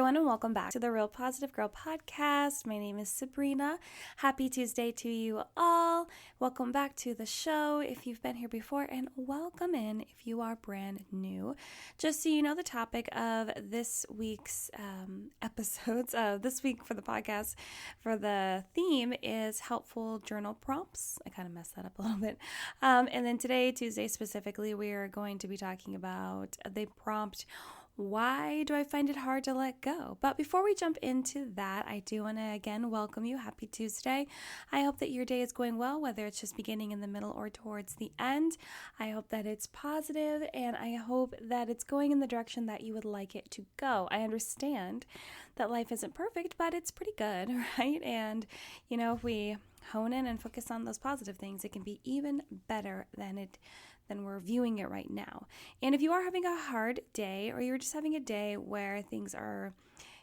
everyone, and welcome back to the Real Positive Girl podcast. My name is Sabrina. Happy Tuesday to you all. Welcome back to the show if you've been here before, and welcome in if you are brand new. Just so you know, the topic of this week's episodes, this week for the podcast, for the theme is helpful journal prompts. I kind of messed that up a little bit. And then today, Tuesday specifically, we are going to be talking about the prompt, why do I find it hard to let go? But before we jump into that, I do want to again welcome you. Happy Tuesday. I hope that your day is going well, whether it's just beginning, in the middle, or towards the end. I hope that it's positive, and I hope that it's going in the direction that you would like it to go. I understand that life isn't perfect, but it's pretty good, right? And, if we hone in and focus on those positive things, it can be even better than we're viewing it right now. And if you are having a hard day, or you're just having a day where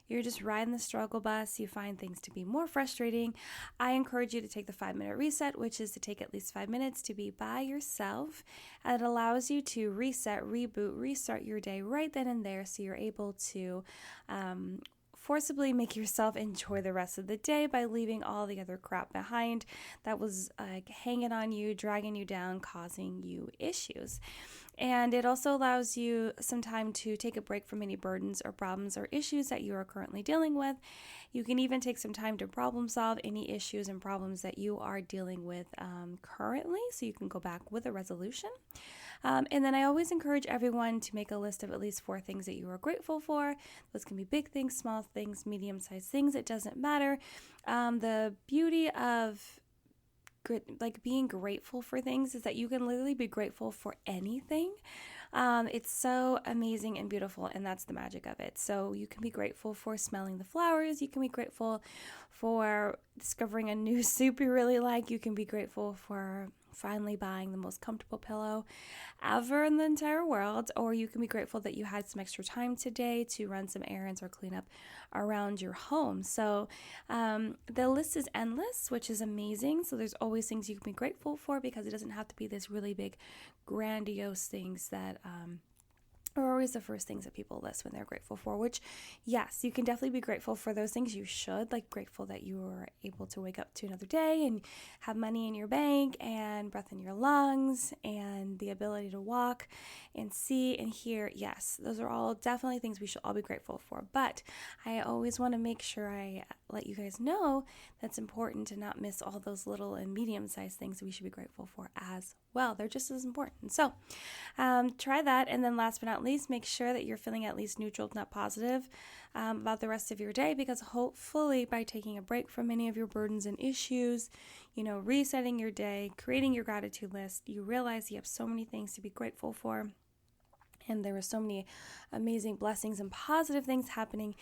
you're just riding the struggle bus, you find things to be more frustrating, I encourage you to take the 5-minute reset, which is to take at least 5 minutes to be by yourself. And it allows you to reset, reboot, restart your day right then and there, so you're able to forcibly make yourself enjoy the rest of the day by leaving all the other crap behind that was hanging on you, dragging you down, causing you issues. And it also allows you some time to take a break from any burdens or problems or issues that you are currently dealing with. You can even take some time to problem solve any issues and problems that you are dealing with currently, so you can go back with a resolution. And then I always encourage everyone to make a list of at least 4 things that you are grateful for. Those can be big things, small things, medium-sized things. It doesn't matter. The beauty of being grateful for things is that you can literally be grateful for anything. It's so amazing and beautiful, and that's the magic of it. So you can be grateful for smelling the flowers. You can be grateful for discovering a new soup you really like. You can be grateful for finally buying the most comfortable pillow ever in the entire world, or you can be grateful that you had some extra time today to run some errands or clean up around your home. So the list is endless, which is amazing. So there's always things you can be grateful for, because it doesn't have to be this really big, grandiose things that are always the first things that people list when they're grateful for, which, yes, you can definitely be grateful for those things. You should, grateful that you were able to wake up to another day and have money in your bank and breath in your lungs and the ability to walk and see and hear. Yes, those are all definitely things we should all be grateful for. But I always want to make sure I let you guys know that's important to not miss all those little and medium-sized things that we should be grateful for as well. They're just as important. So try that. And then last but not least, make sure that you're feeling at least neutral, if not positive, about the rest of your day, because hopefully by taking a break from many of your burdens and issues, resetting your day, creating your gratitude list, you realize you have so many things to be grateful for. And there are so many amazing blessings and positive things happening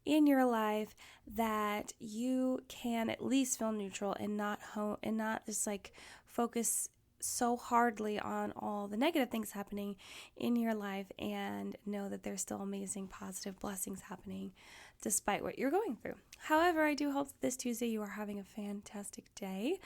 in your life that you can at least feel neutral and not just focus so hardly on all the negative things happening in your life, and know that there's still amazing positive blessings happening despite what you're going through. However, I do hope that this Tuesday you are having a fantastic day.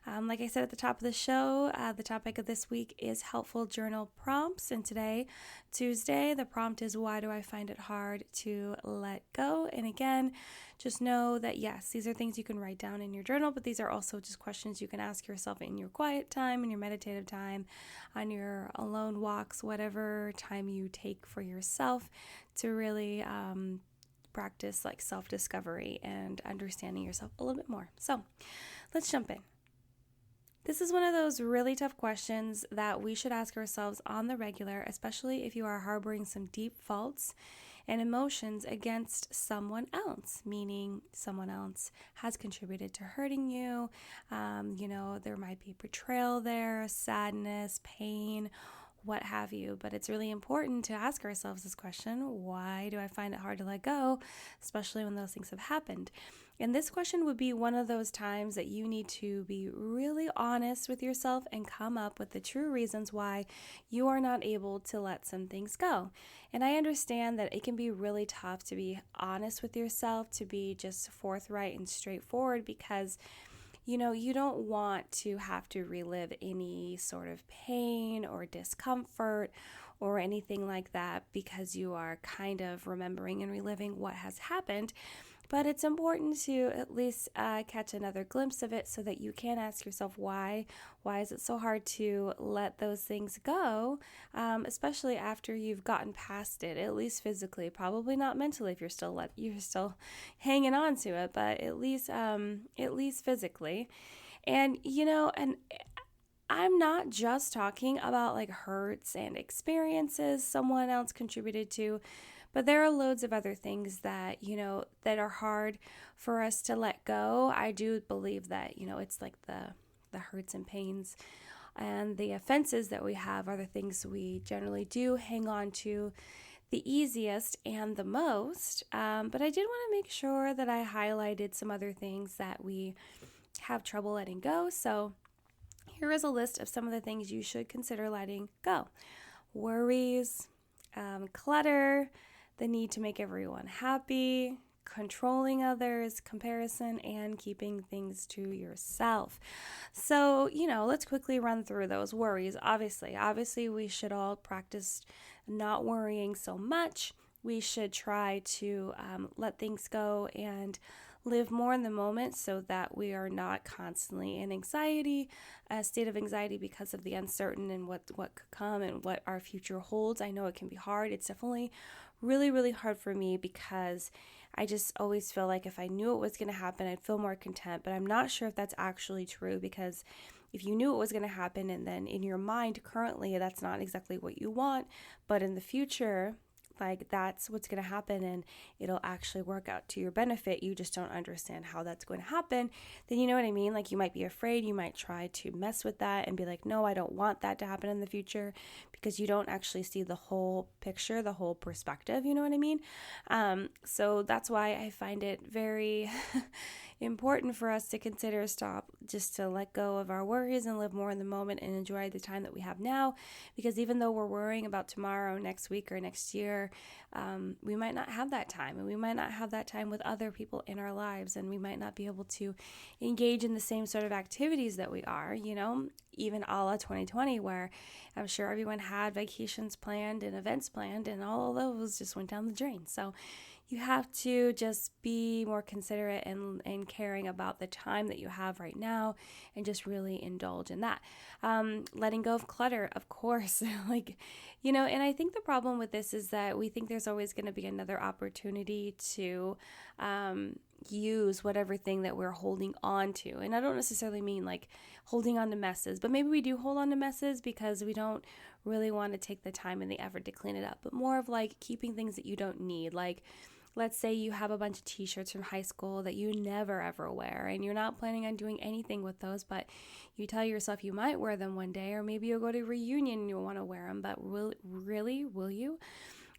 Like I said at the top of the show, the topic of this week is helpful journal prompts. And today, Tuesday, the prompt is, why do I find it hard to let go? And again, just know that yes, these are things you can write down in your journal, but these are also just questions you can ask yourself in your quiet time, in your meditative time, on your alone walks, whatever time you take for yourself to really practice self-discovery and understanding yourself a little bit more. So let's jump in. This is one of those really tough questions that we should ask ourselves on the regular, especially if you are harboring some deep faults and emotions against someone else, meaning someone else has contributed to hurting you. There might be betrayal there, sadness, pain, what have you. But it's really important to ask ourselves this question: why do I find it hard to let go, especially when those things have happened? And this question would be one of those times that you need to be really honest with yourself and come up with the true reasons why you are not able to let some things go. And I understand that it can be really tough to be honest with yourself, to be just forthright and straightforward, because you don't want to have to relive any sort of pain or discomfort or anything like that, because you are kind of remembering and reliving what has happened. But it's important to at least catch another glimpse of it so that you can ask yourself why. Why is it so hard to let those things go, especially after you've gotten past it, at least physically, probably not mentally if you're still hanging on to it, but at least physically. And and I'm not just talking about like hurts and experiences someone else contributed to, but there are loads of other things that, that are hard for us to let go. I do believe that, it's like the hurts and pains and the offenses that we have are the things we generally do hang on to the easiest and the most. But I did want to make sure that I highlighted some other things that we have trouble letting go. So here is a list of some of the things you should consider letting go. Worries, clutter, the need to make everyone happy, controlling others, comparison, and keeping things to yourself. So, let's quickly run through those worries. Obviously, we should all practice not worrying so much. We should try to let things go and live more in the moment so that we are not constantly in a state of anxiety because of the uncertain and what could come and what our future holds. I know it can be hard. It's definitely really, really hard for me because I just always feel like if I knew it was going to happen, I'd feel more content. But I'm not sure if that's actually true, because if you knew it was going to happen and then in your mind currently that's not exactly what you want, but in the future, like that's what's going to happen and it'll actually work out to your benefit, you just don't understand how that's going to happen, then you know what I mean? Like you might be afraid, you might try to mess with that and be like, no, I don't want that to happen in the future, because you don't actually see the whole picture, the whole perspective, you know what I mean? So that's why I find it very important for us to consider just to let go of our worries and live more in the moment and enjoy the time that we have now, because even though we're worrying about tomorrow, next week, or next year, we might not have that time, and we might not have that time with other people in our lives, and we might not be able to engage in the same sort of activities that we are, even a la 2020, where I'm sure everyone had vacations planned and events planned, and all of those just went down the drain. So you have to just be more considerate and caring about the time that you have right now and just really indulge in that. Letting go of clutter, of course. And I think the problem with this is that we think there's always going to be another opportunity to use whatever thing that we're holding on to. And I don't necessarily mean like holding on to messes, but maybe we do hold on to messes because we don't really want to take the time and the effort to clean it up, but more of like keeping things that you don't need. Like, let's say you have a bunch of t-shirts from high school that you never ever wear and you're not planning on doing anything with those, but you tell yourself you might wear them one day, or maybe you'll go to a reunion and you'll want to wear them, but will you?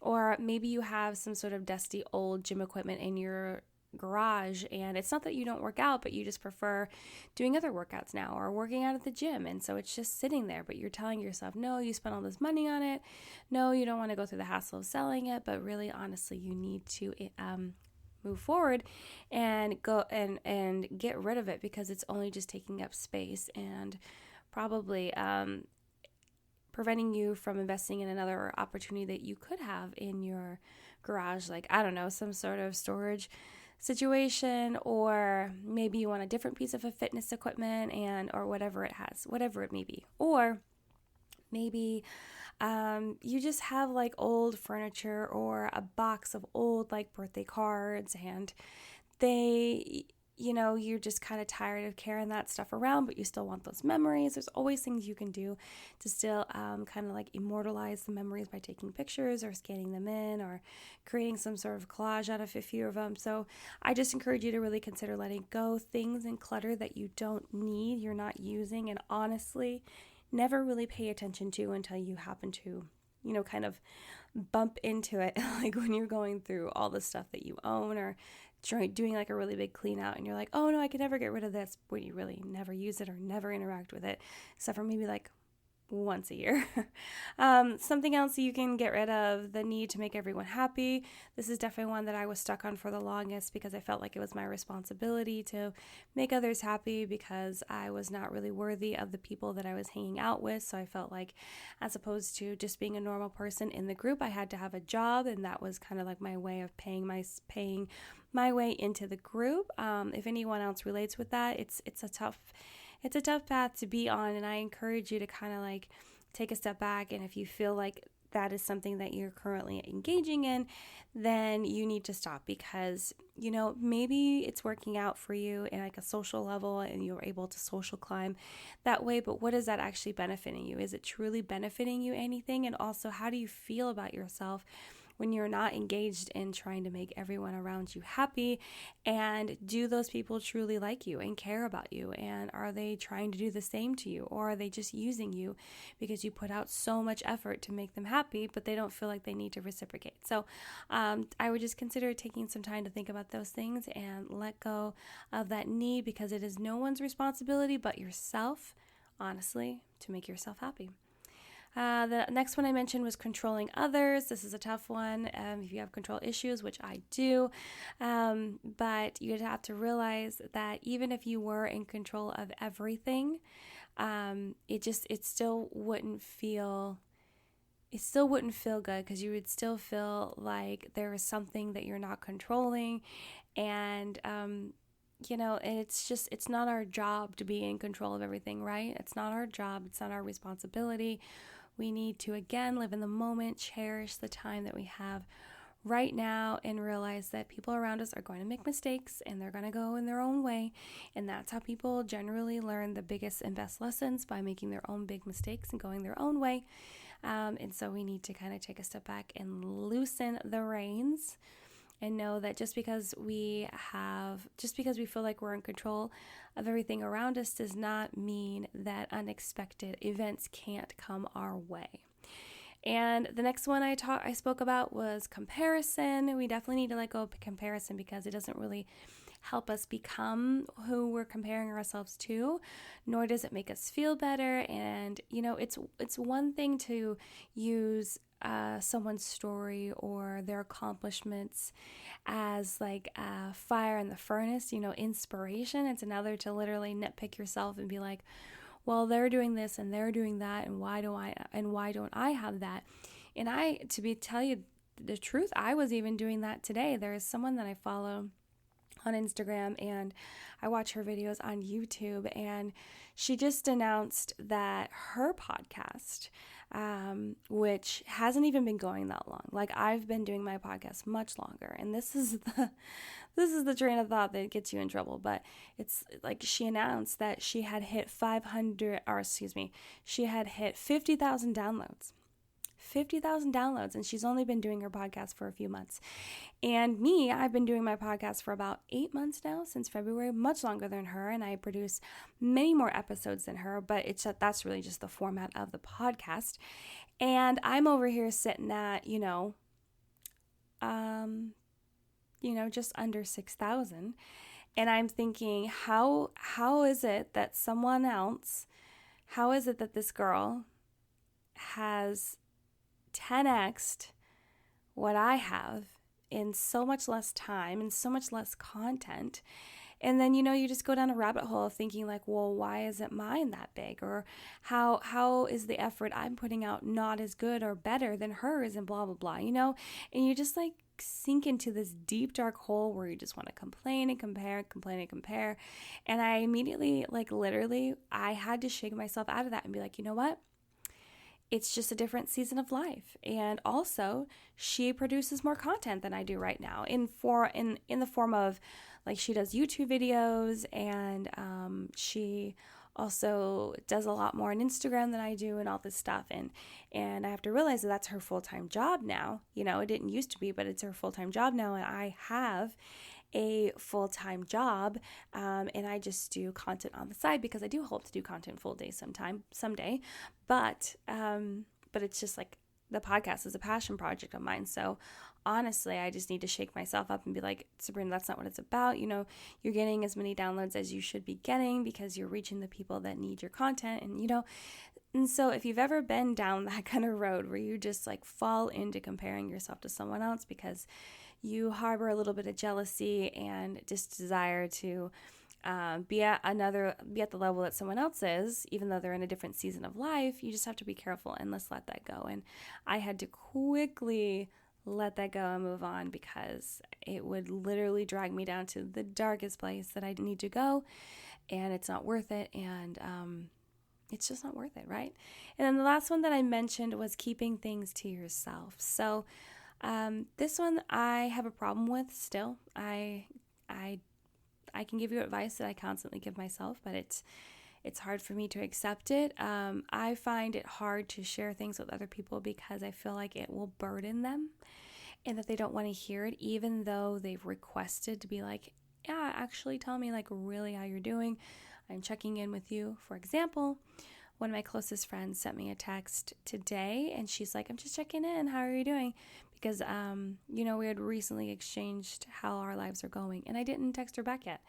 Or maybe you have some sort of dusty old gym equipment in your garage, and it's not that you don't work out, but you just prefer doing other workouts now or working out at the gym, and so it's just sitting there, but you're telling yourself, no, you spent all this money on it, no, you don't want to go through the hassle of selling it, but really honestly you need to move forward and go and get rid of it, because it's only just taking up space and probably preventing you from investing in another opportunity that you could have in your garage, like, I don't know, some sort of storage situation, or maybe you want a different piece of a fitness equipment or whatever it may be. Or maybe you just have like old furniture or a box of old like birthday cards, and you're just kind of tired of carrying that stuff around, but you still want those memories. There's always things you can do to still kind of like immortalize the memories by taking pictures or scanning them in or creating some sort of collage out of a few of them. So I just encourage you to really consider letting go things and clutter that you don't need, you're not using, and honestly never really pay attention to until you happen to, kind of bump into it, like when you're going through all the stuff that you own or doing like a really big clean out, and you're like, oh no, I could never get rid of this, when you really never use it or never interact with it, except for maybe like once a year. Something else you can get rid of, the need to make everyone happy. This is definitely one that I was stuck on for the longest because I felt like it was my responsibility to make others happy because I was not really worthy of the people that I was hanging out with. So I felt like, as opposed to just being a normal person in the group, I had to have a job, and that was kind of like my way of paying my way into the group. If anyone else relates with that, it's a tough path to be on, and I encourage you to kind of like take a step back, and if you feel like that is something that you're currently engaging in, then you need to stop, because maybe it's working out for you in like a social level and you're able to social climb that way, but what is that actually benefiting you? Is it truly benefiting you anything? And also, how do you feel about yourself when you're not engaged in trying to make everyone around you happy? And do those people truly like you and care about you? And are they trying to do the same to you? Or are they just using you because you put out so much effort to make them happy, but they don't feel like they need to reciprocate? So I would just consider taking some time to think about those things and let go of that need, because it is no one's responsibility but yourself, honestly, to make yourself happy. The next one I mentioned was controlling others. This is a tough one if you have control issues, which I do. But you'd have to realize that even if you were in control of everything, it still wouldn't feel good, because you would still feel like there is something that you're not controlling. And and it's not our job to be in control of everything, right? It's not our job. It's not our responsibility. We need to, again, live in the moment, cherish the time that we have right now, and realize that people around us are going to make mistakes and they're going to go in their own way. And that's how people generally learn the biggest and best lessons, by making their own big mistakes and going their own way. And so we need to kind of take a step back and loosen the reins, and know that just because we feel like we're in control of everything around us does not mean that unexpected events can't come our way. And the next one I spoke about was comparison. We definitely need to let go of comparison, because it doesn't really help us become who we're comparing ourselves to, nor does it make us feel better. And it's one thing to use someone's story or their accomplishments as like a fire in the furnace, inspiration. It's another to literally nitpick yourself and be like, well, they're doing this and they're doing that, and why don't I have that? And tell you the truth, I was even doing that today. There is someone that I follow on Instagram, and I watch her videos on YouTube, and she just announced that her podcast, which hasn't even been going that long. Like, I've been doing my podcast much longer, and this is the train of thought that gets you in trouble. But it's like, she announced that she had hit 50,000 downloads. 50,000 downloads, and she's only been doing her podcast for a few months. And me, I've been doing my podcast for about 8 months now, since February, much longer than her, and I produce many more episodes than her, but that's really just the format of the podcast. And I'm over here sitting at, just under 6,000. And I'm thinking, how is it that this girl has 10x'd what I have in so much less time and so much less content? And then, you just go down a rabbit hole of thinking like, well, why isn't mine that big? Or how is the effort I'm putting out not as good or better than hers, and blah, blah, blah, and you just like sink into this deep, dark hole where you just want to complain and compare. And I immediately, like, literally, I had to shake myself out of that and be like, you know what? It's just a different season of life. And also, she produces more content than I do right now in the form of, like, she does YouTube videos, and she also does a lot more on Instagram than I do, and all this stuff. And I have to realize that that's her full-time job now. It didn't used to be, but it's her full-time job now. And I have a full-time job, and I just do content on the side, because I do hope to do content full day someday. But it's just like, the podcast is a passion project of mine. So honestly, I just need to shake myself up and be like, Sabrina, that's not what it's about. You're getting as many downloads as you should be getting because you're reaching the people that need your content. And so if you've ever been down that kind of road where you just like fall into comparing yourself to someone else because you harbor a little bit of jealousy and just desire to be at the level that someone else is, even though they're in a different season of life, you just have to be careful and let's let that go. And I had to quickly let that go and move on because it would literally drag me down to the darkest place that I need to go, and it's not worth it. And it's just not worth it, right? And then the last one that I mentioned was keeping things to yourself. So this one I have a problem with still. I can give you advice that I constantly give myself, but it's hard for me to accept it. I find it hard to share things with other people because I feel like it will burden them and that they don't want to hear it, even though they've requested to be like, yeah, actually tell me like really how you're doing. I'm checking in with you. For example, one of my closest friends sent me a text today and she's like, I'm just checking in. How are you doing? Because, we had recently exchanged how our lives are going, and I didn't text her back yet.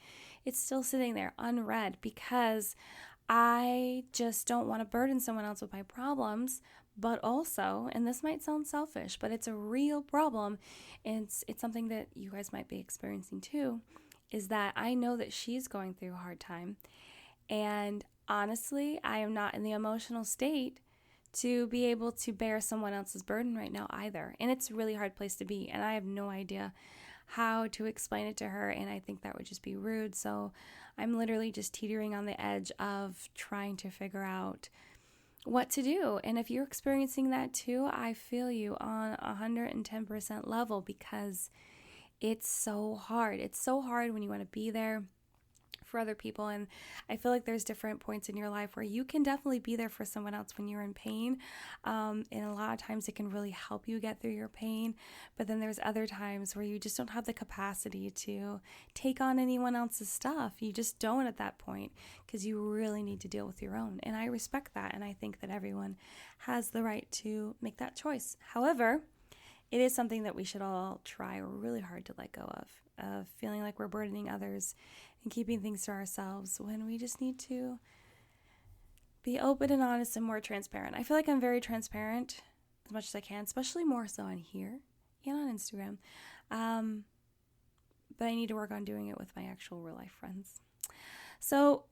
It's still sitting there unread because I just don't want to burden someone else with my problems, but also, and this might sound selfish, but it's a real problem, and it's something that you guys might be experiencing too, is that I know that she's going through a hard time, and honestly, I am not in the emotional state to be able to bear someone else's burden right now either. And it's a really hard place to be. And I have no idea how to explain it to her. And I think that would just be rude. So I'm literally just teetering on the edge of trying to figure out what to do. And if you're experiencing that too, I feel you on 110% level because it's so hard. It's so hard when you want to be there for other people, and I feel like there's different points in your life where you can definitely be there for someone else when you're in pain, and a lot of times it can really help you get through your pain, but then there's other times where you just don't have the capacity to take on anyone else's stuff. You just don't at that point because you really need to deal with your own, and I respect that, and I think that everyone has the right to make that choice. However, it is something that we should all try really hard to let go of feeling like we're burdening others and keeping things to ourselves when we just need to be open and honest and more transparent. I feel like I'm very transparent as much as I can, especially more so on here and on Instagram. But I need to work on doing it with my actual real life friends. So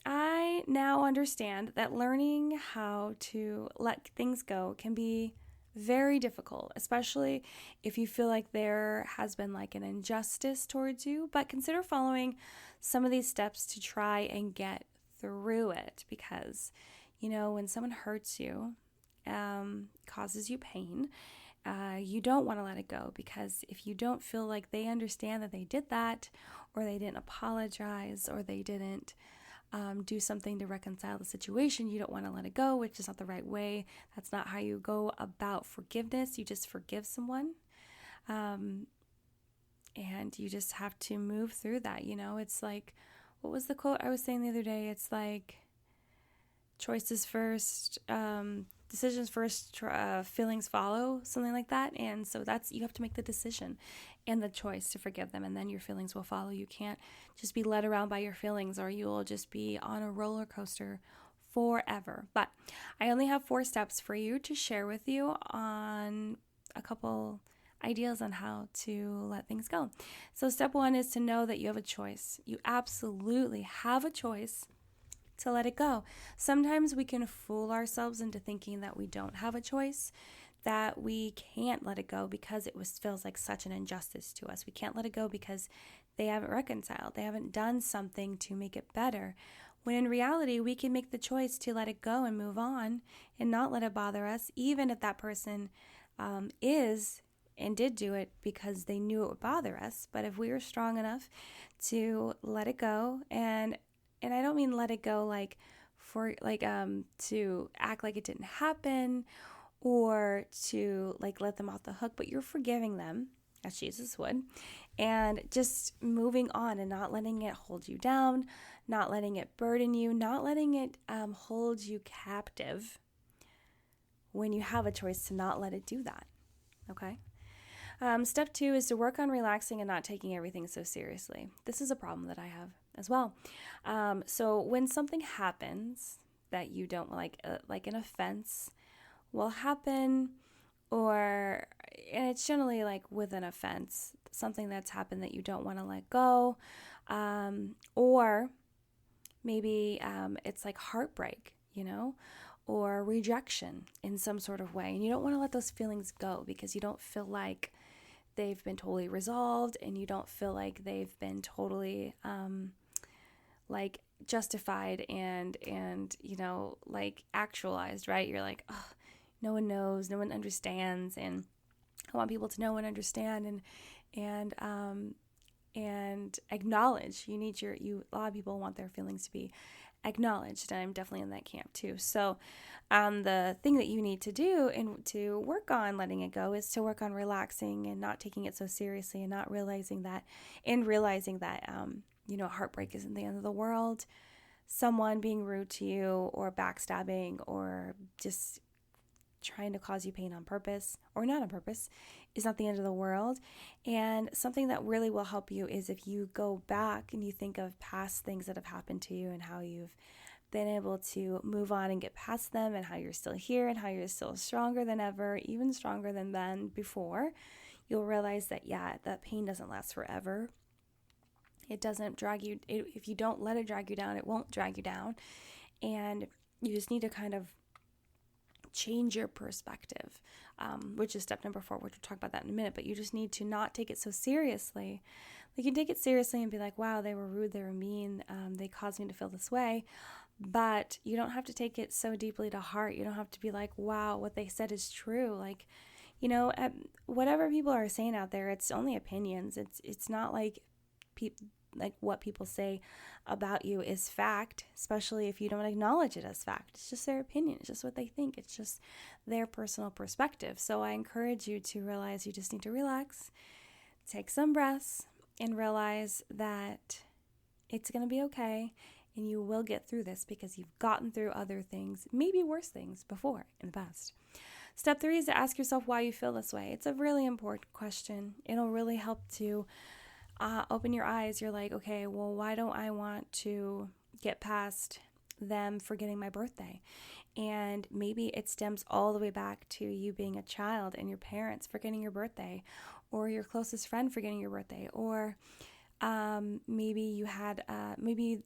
I now understand that learning how to let things go can be very difficult, especially if you feel like there has been like an injustice towards you, but consider following some of these steps to try and get through it because, when someone hurts you, causes you pain, you don't want to let it go because if you don't feel like they understand that they did that or they didn't apologize or they didn't do something to reconcile the situation, you don't want to let it go, which is not the right way. That's not how you go about forgiveness. You just forgive someone. And you just have to move through that. It's like, what was the quote I was saying the other day? It's like choices first, decisions first, feelings follow, something like that. And so you have to make the decision and the choice to forgive them, and then your feelings will follow. You can't just be led around by your feelings or you will just be on a roller coaster forever. But I only have 4 steps for you to share with you on a couple ideas on how to let things go. So step 1 is to know that you have a choice. You absolutely have a choice to let it go. Sometimes we can fool ourselves into thinking that we don't have a choice, that we can't let it go because it feels like such an injustice to us. We can't let it go because they haven't reconciled. They haven't done something to make it better. When in reality, we can make the choice to let it go and move on and not let it bother us, even if that person is and did do it because they knew it would bother us. But if we were strong enough to let it go, and I don't mean let it go to act like it didn't happen or to let them off the hook, but you're forgiving them as Jesus would, and just moving on and not letting it hold you down, not letting it burden you, not letting it hold you captive. when you have a choice to not let it do that. Okay? Step 2 is to work on relaxing and not taking everything so seriously. This is a problem that I have as well. So when something happens that you don't like an offense will happen, and it's generally like with an offense, something that's happened that you don't want to let go, or maybe it's like heartbreak, or rejection in some sort of way. And you don't want to let those feelings go because you don't feel like they've been totally resolved, and you don't feel like they've been totally like justified and like actualized, right? You're like, oh, no one knows, no one understands, and I want people to know and understand and acknowledge. A lot of people want their feelings to be acknowledged, and I'm definitely in that camp too. So the thing that you need to do and to work on letting it go is to work on relaxing and not taking it so seriously, and not realizing that heartbreak isn't the end of the world. Someone being rude to you or backstabbing or just trying to cause you pain on purpose or not on purpose is not the end of the world. And something that really will help you is if you go back and you think of past things that have happened to you and how you've been able to move on and get past them, and how you're still here and how you're still stronger than ever, even stronger than before. You'll realize that, that pain doesn't last forever. It doesn't drag you. If you don't let it drag you down, it won't drag you down. And you just need to kind of change your perspective, which is step number 4, which we'll talk about that in a minute. But you just need to not take it so seriously. Like, you can take it seriously and be like, wow, they were rude, they were mean, they caused me to feel this way. But you don't have to take it so deeply to heart. You don't have to be like, wow, what they said is true. Like, whatever people are saying out there, it's only opinions. It's not like what people say about you is fact, especially if you don't acknowledge it as fact. It's just their opinion. It's just what they think. It's just their personal perspective. So I encourage you to realize you just need to relax, take some breaths, and realize that it's going to be okay, and you will get through this because you've gotten through other things, maybe worse things, before in the past. Step 3 is to ask yourself why you feel this way. It's a really important question. It'll really help to open your eyes. You're like, okay, well, why don't I want to get past them forgetting my birthday? And maybe it stems all the way back to you being a child and your parents forgetting your birthday, or your closest friend forgetting your birthday, or maybe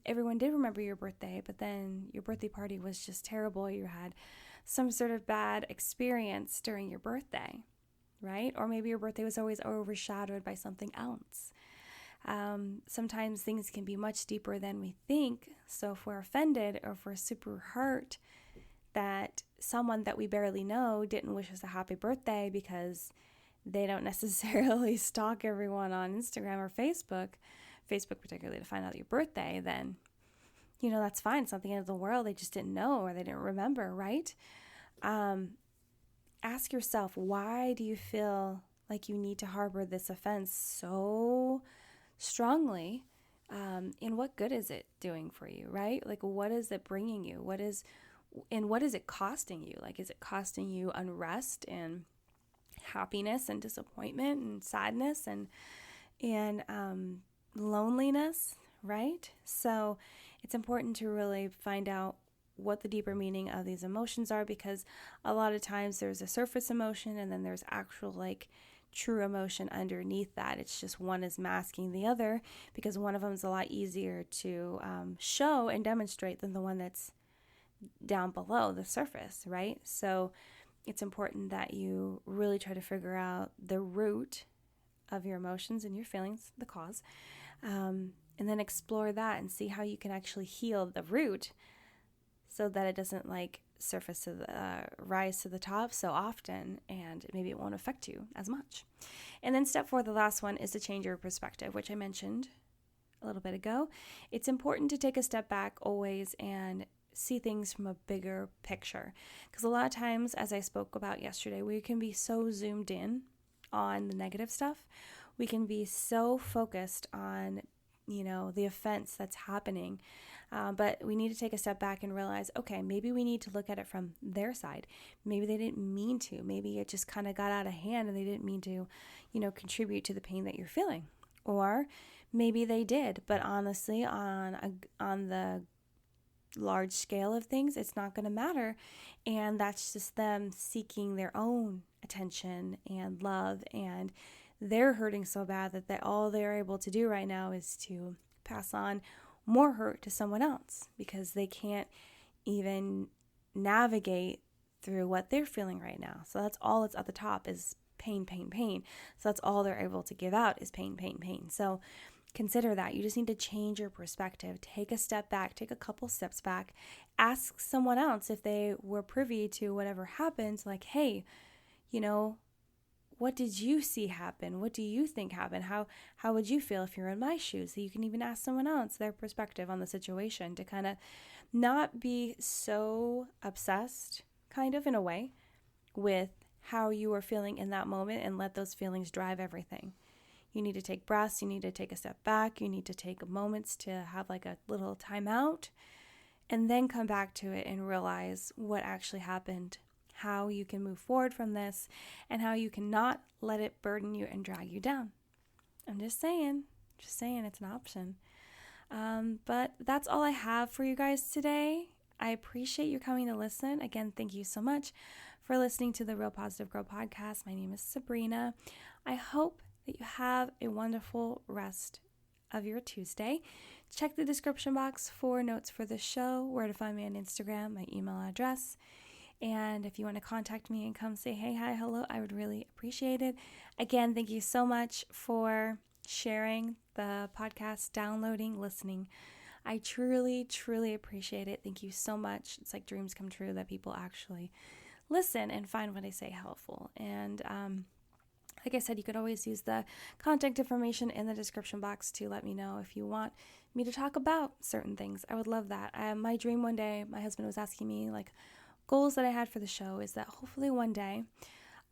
everyone did remember your birthday, but then your birthday party was just terrible. You had some sort of bad experience during your birthday, right? Or maybe your birthday was always overshadowed by something else. Sometimes things can be much deeper than we think. So if we're offended, or if we're super hurt that someone that we barely know didn't wish us a happy birthday because they don't necessarily stalk everyone on Instagram or Facebook particularly to find out your birthday, then, that's fine. It's not the end of the world. They just didn't know, or they didn't remember, right? Ask yourself, why do you feel like you need to harbor this offense so strongly? And what good is it doing for you, right? Like, what is it bringing you? What is it costing you? Like, is it costing you unrest and happiness and disappointment and sadness and loneliness, right? So it's important to really find out what the deeper meaning of these emotions are, because a lot of times there's a surface emotion and then there's actual true emotion underneath that. It's just one is masking the other, because one of them is a lot easier to show and demonstrate than the one that's down below the surface, right? So it's important that you really try to figure out the root of your emotions and your feelings, the cause, and then explore that and see how you can actually heal the root so that it doesn't surface to rise to the top so often, and maybe it won't affect you as much. And then step 4, the last one, is to change your perspective, which I mentioned a little bit ago. It's important to take a step back always and see things from a bigger picture, because a lot of times, as I spoke about yesterday, we can be so zoomed in on the negative stuff. We can be so focused on the offense that's happening. But we need to take a step back and realize, okay, maybe we need to look at it from their side. Maybe they didn't mean to. Maybe it just kind of got out of hand and they didn't mean to, contribute to the pain that you're feeling. Or maybe they did, but honestly, on the large scale of things, it's not going to matter. And that's just them seeking their own attention and love, and they're hurting so bad that all they're able to do right now is to pass on more hurt to someone else because they can't even navigate through what they're feeling right now. So that's all that's at the top is pain, pain, pain. So that's all they're able to give out is pain, pain, pain. So consider that. You just need to change your perspective. Take a step back, take a couple steps back. Ask someone else if they were privy to whatever happened, like, hey, what did you see happen? What do you think happened? How would you feel if you're in my shoes? So you can even ask someone else their perspective on the situation to kind of not be so obsessed, kind of in a way, with how you are feeling in that moment and let those feelings drive everything. You need to take breaths. You need to take a step back. You need to take moments to have like a little timeout and then come back to it and realize what actually happened, how you can move forward from this, and how you cannot let it burden you and drag you down. I'm just saying it's an option. But that's all I have for you guys today. I appreciate you coming to listen. Again, thank you so much for listening to the Real Positive Girl podcast. My name is Sabrina. I hope that you have a wonderful rest of your Tuesday. Check the description box for notes for the show, where to find me on Instagram, my email address. And if you want to contact me and come say, hey, hi, hello, I would really appreciate it. Again, thank you so much for sharing the podcast, downloading, listening. I truly, truly appreciate it. Thank you so much. It's like dreams come true that people actually listen and find what I say helpful. And like I said, you could always use the contact information in the description box to let me know if you want me to talk about certain things. I would love that. My dream one day, my husband was asking me, like, goals that I had for the show is that hopefully one day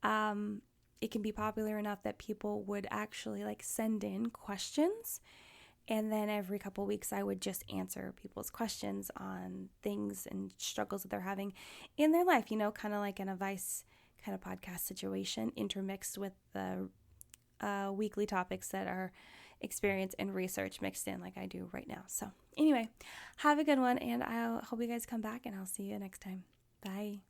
it can be popular enough that people would actually like send in questions, and then every couple weeks I would just answer people's questions on things and struggles that they're having in their life, kind of like an advice kind of podcast situation intermixed with the weekly topics that are experience and research mixed in like I do right now. So anyway, have a good one, and I hope you guys come back, and I'll see you next time. Bye.